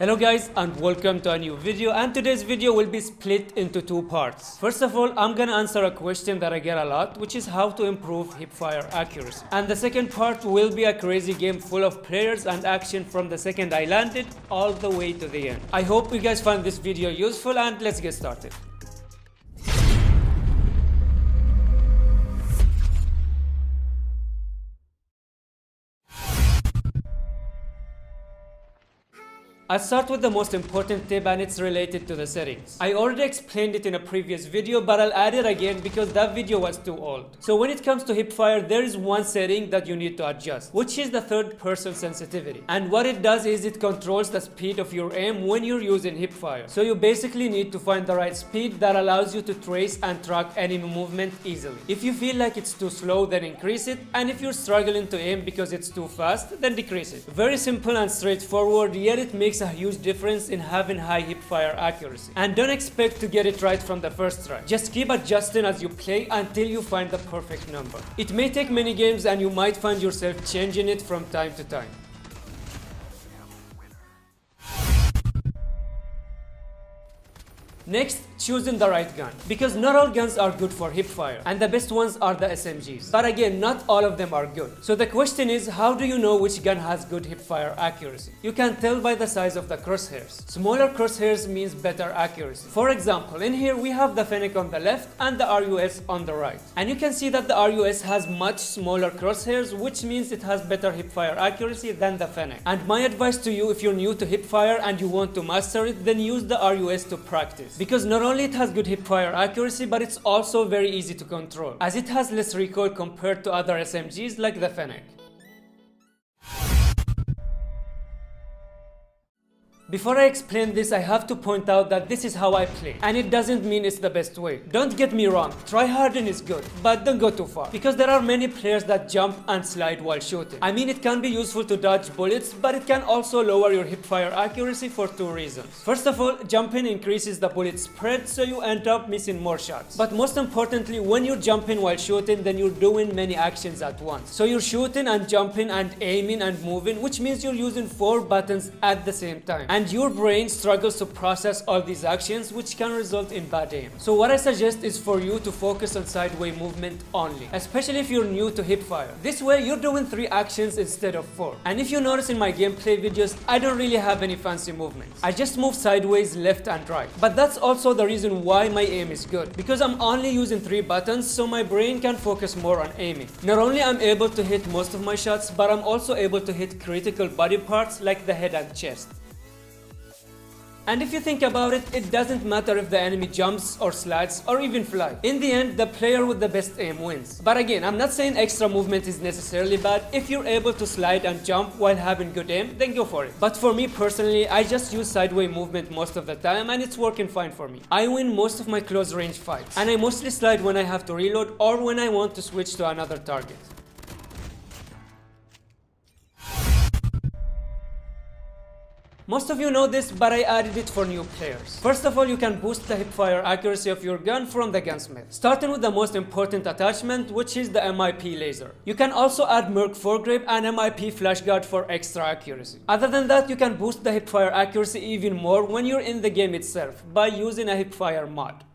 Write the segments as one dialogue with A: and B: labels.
A: Hello guys and welcome to a new video, and today's video will be split into two parts. First of all, I'm gonna answer a question that I get a lot, which is how to improve hipfire accuracy. And the second part will be a crazy game full of players and action from the second I landed all the way to the end. I hope you guys find this video useful, and let's get started. I'll start with the most important tip, and it's related to the settings. I already explained it in a previous video, but I'll add it again because that video was too old. So when it comes to hipfire, there is one setting that you need to adjust, which is the third person sensitivity. And what it does is it controls the speed of your aim when you're using hipfire. So you basically need to find the right speed that allows you to trace and track enemy movement easily. If you feel like it's too slow, then increase it, and if you're struggling to aim because it's too fast, then decrease it. Very simple and straightforward, yet it makes a huge difference in having high hipfire accuracy. And don't expect to get it right from the first try. Just keep adjusting as you play until you find the perfect number. It may take many games, and you might find yourself changing it from time to time. Next, choosing the right gun, because not all guns are good for hipfire, and the best ones are the SMGs. But again, not all of them are good. So the question is, how do you know which gun has good hipfire accuracy? You can tell by the size of the crosshairs. Smaller crosshairs means better accuracy. For example, in here we have the Fennec on the left and the RUS on the right. And you can see that the RUS has much smaller crosshairs, which means it has better hipfire accuracy than the Fennec. And my advice to you, if you're new to hipfire and you want to master it, then use the RUS to practice. Because not only it has good hipfire accuracy, but it's also very easy to control, as it has less recoil compared to other SMGs like the Fennec. Before I explain this, I have to point out that this is how I play, and it doesn't mean it's the best way. Don't get me wrong, try harden is good, but don't go too far, because there are many players that jump and slide while shooting. I mean, it can be useful to dodge bullets, but it can also lower your hipfire accuracy for two reasons. First of all, jumping increases the bullet spread, so you end up missing more shots. But most importantly, when you're jumping while shooting, then you're doing many actions at once. So you're shooting and jumping and aiming and moving, which means you're using 4 buttons at the same time. And your brain struggles to process all these actions, which can result in bad aim. So what I suggest is for you to focus on sideway movement only, especially if you're new to hipfire. This way you're doing 3 actions instead of 4. And if you notice in my gameplay videos, I don't really have any fancy movements. I just move sideways, left and right. But that's also the reason why my aim is good, because I'm only using 3 buttons, so my brain can focus more on aiming. Not only I'm able to hit most of my shots, but I'm also able to hit critical body parts like the head and chest. And if you think about it, it doesn't matter if the enemy jumps or slides or even flies. In the end, the player with the best aim wins. But again, I'm not saying extra movement is necessarily bad. If you're able to slide and jump while having good aim, then go for it. But for me personally, I just use sideway movement most of the time, and it's working fine for me. I win most of my close range fights, and I mostly slide when I have to reload or when I want to switch to another target. Most of you know this, but I added it for new players. First of all, you can boost the hipfire accuracy of your gun from the Gunsmith, starting with the most important attachment, which is the MIP laser. You can also add Merc foregrip and MIP flashguard for extra accuracy. Other than that, you can boost the hipfire accuracy even more when you're in the game itself by using a hipfire mod.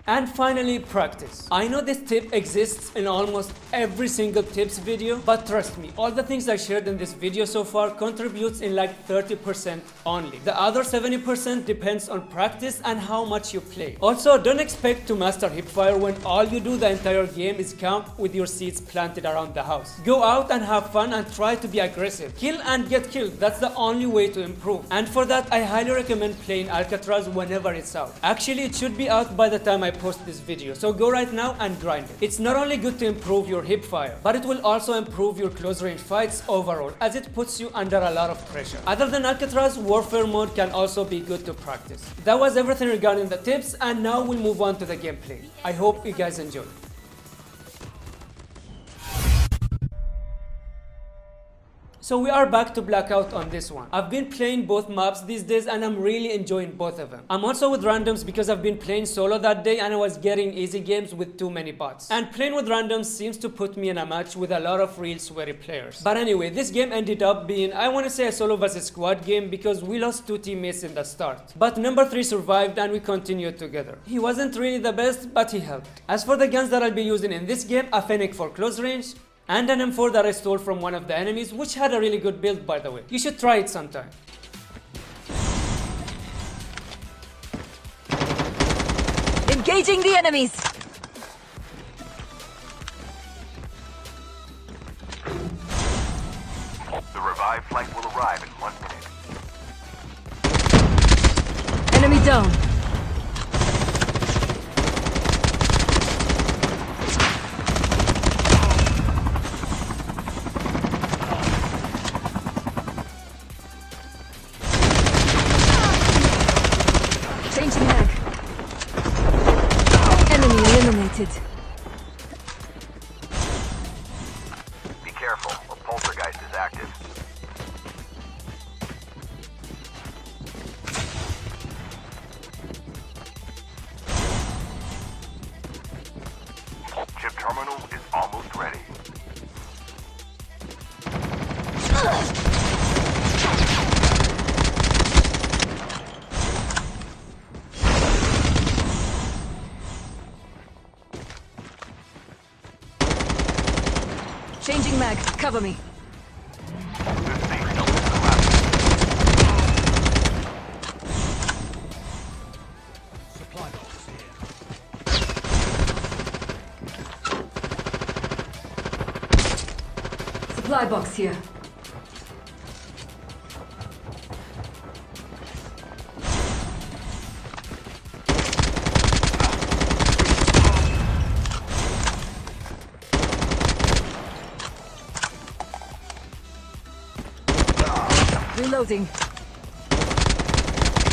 A: And finally, practice. I know this tip exists in almost every single tips video, but trust me, all the things I shared in this video so far contributes in like 30% only. The other 70% depends on practice and how much you play. Also, don't expect to master hipfire when all you do the entire game is camp with your seeds planted around the house. Go out and have fun and try to be aggressive. Kill and get killed, that's the only way to improve. And for that, I highly recommend playing Alcatraz whenever it's out. Actually, it should be out by the time I post this video, so go right now and grind it. It's not only good to improve your hipfire, but it will also improve your close range fights overall, as it puts you under a lot of pressure. Other than Alcatraz, warfare mode can also be good to practice. That was everything regarding the tips, and now we'll move on to the gameplay. I hope you guys enjoy. So we are back to Blackout on this one. I've been playing both maps these days and I'm really enjoying both of them. I'm also with randoms because I've been playing solo that day and I was getting easy games with too many bots. And playing with randoms seems to put me in a match with a lot of real sweaty players. But anyway, this game ended up being, I want to say, a solo versus squad game because we lost 2 teammates in the start. But number 3 survived and we continued together. He wasn't really the best, but he helped. As for the guns that I'll be using in this game, a Fennec for close range, and an M4 that I stole from one of the enemies, which had a really good build, by the way. You should try it sometime.
B: Engaging the enemies!
C: The revived flight will arrive in 1 minute.
B: Enemy down. Changing mag. Enemy eliminated.
C: Be careful, a poltergeist is active. Chip terminal is almost ready.
B: Changing mag. Cover me.
C: The safe zone is collapsing.
D: Supply box here.
B: Supply box here. Reloading.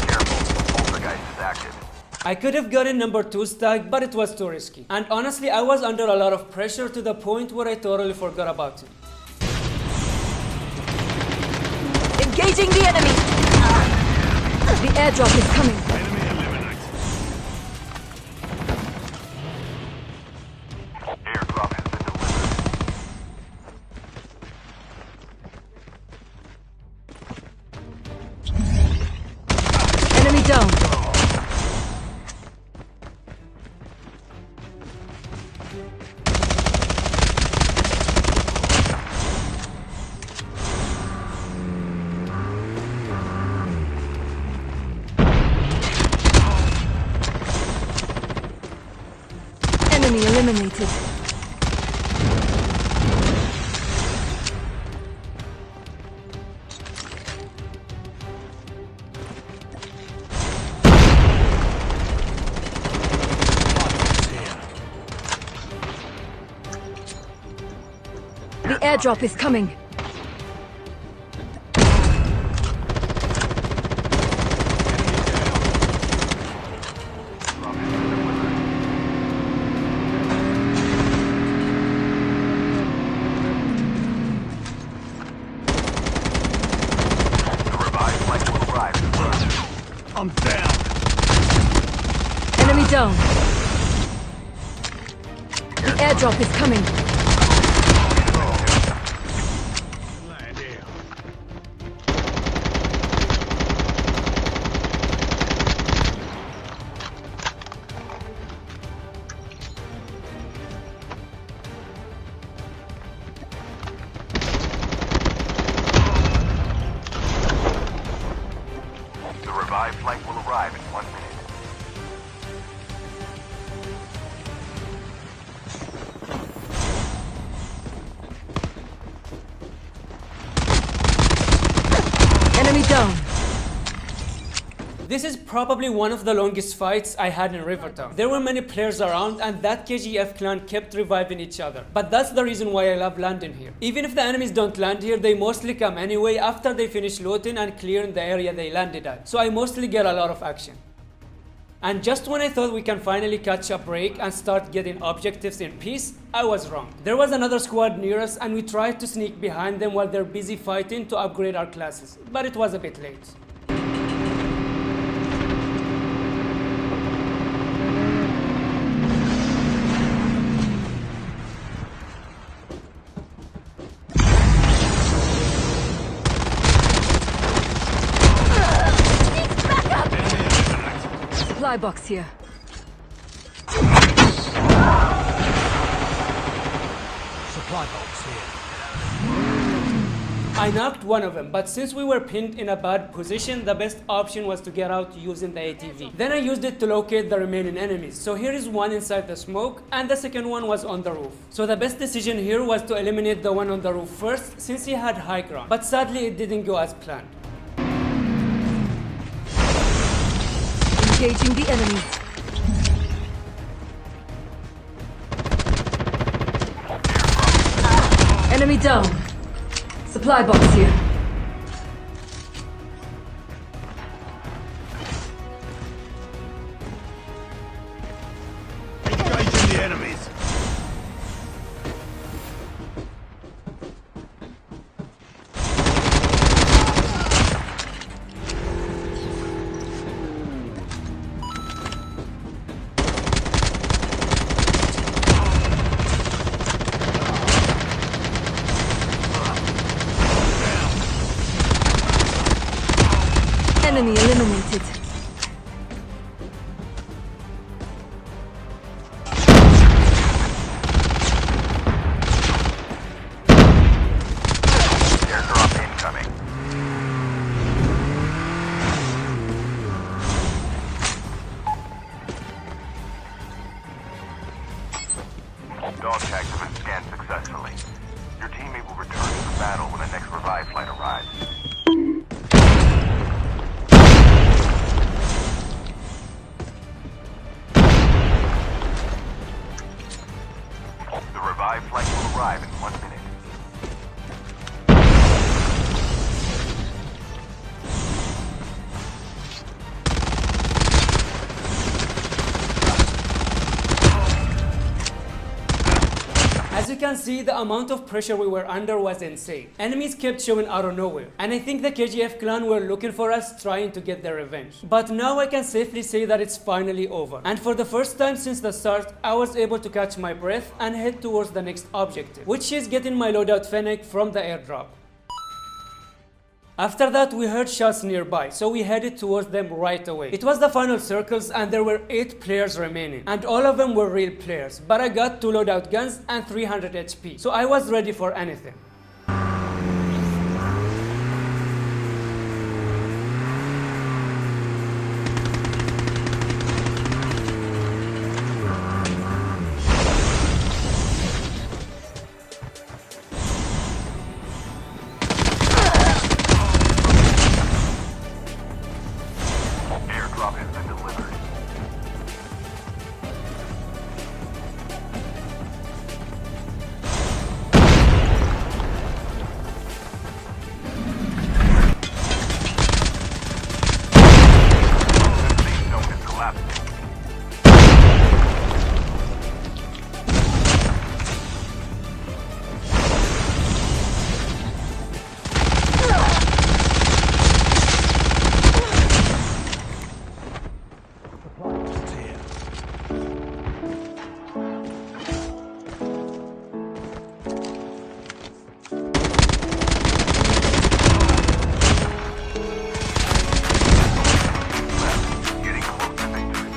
C: Careful, the poltergeist is active.
A: I could have gotten number 2 stack, but it was too risky. And honestly, I was under a lot of pressure to the point where I totally forgot about it.
B: Engaging the enemy! The airdrop is coming.
D: Enemy eliminated.
C: Airdrop has been delivered.
B: Enemy down. Enemy eliminated. The airdrop is coming.
C: The revived flight will arrive in 1 minute.
D: I'm down.
B: Enemy down. The airdrop is coming.
D: Land here.
C: The revived flight will arrive in 1 minute.
B: Enemy down.
A: This is probably one of the longest fights I had in Rivertown. There were many players around and that KGF clan kept reviving each other. But that's the reason why I love landing here. Even if the enemies don't land here, they mostly come anyway after they finish looting and clearing the area they landed at. So I mostly get a lot of action. And just when I thought we can finally catch a break and start getting objectives in peace, I was wrong. There was another squad near us and we tried to sneak behind them while they're busy fighting to upgrade our classes, but it was a bit late.
B: Supply box here.
D: Supply box here.
A: I knocked one of them, but since we were pinned in a bad position, the best option was to get out using the ATV. Then I used it to locate the remaining enemies. So here is one inside the smoke, and the second one was on the roof. So the best decision here was to eliminate the one on the roof first, since he had high ground. But sadly, it didn't go as planned.
B: Engaging the enemy. Enemy down. Supply box here.
D: Engaging the enemies.
B: Enemy eliminated.
C: Airdrop incoming. Dog tags have been scanned successfully. Your teammate will return to the battle when the next revive flight arrives. The revive flight will arrive in 1 minute.
A: As you can see, the amount of pressure we were under was insane. Enemies kept showing out of nowhere, and I think the KGF clan were looking for us, trying to get their revenge. But now I can safely say that it's finally over. And for the first time since the start, I was able to catch my breath and head towards the next objective, which is getting my loadout Fennec from the airdrop. After that, we heard shots nearby, so we headed towards them right away. It was the final circles and there were 8 players remaining, and all of them were real players, but I got 2 loadout guns and 300 HP, so I was ready for anything.
C: Airdrop has been delivered. Safe zone is collapsing.
D: It's here.
C: Getting close to victory.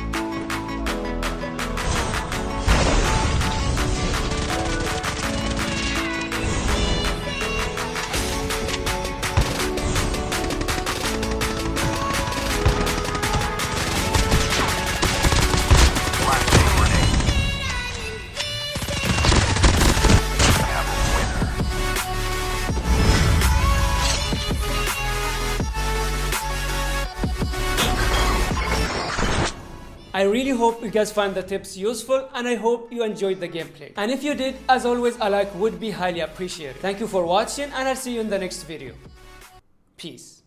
C: Flashbang grenade. We have a winner.
A: I really hope you guys find the tips useful, and I hope you enjoyed the gameplay. And if you did, as always, a like would be highly appreciated. Thank you for watching, and I'll see you in the next video. Peace.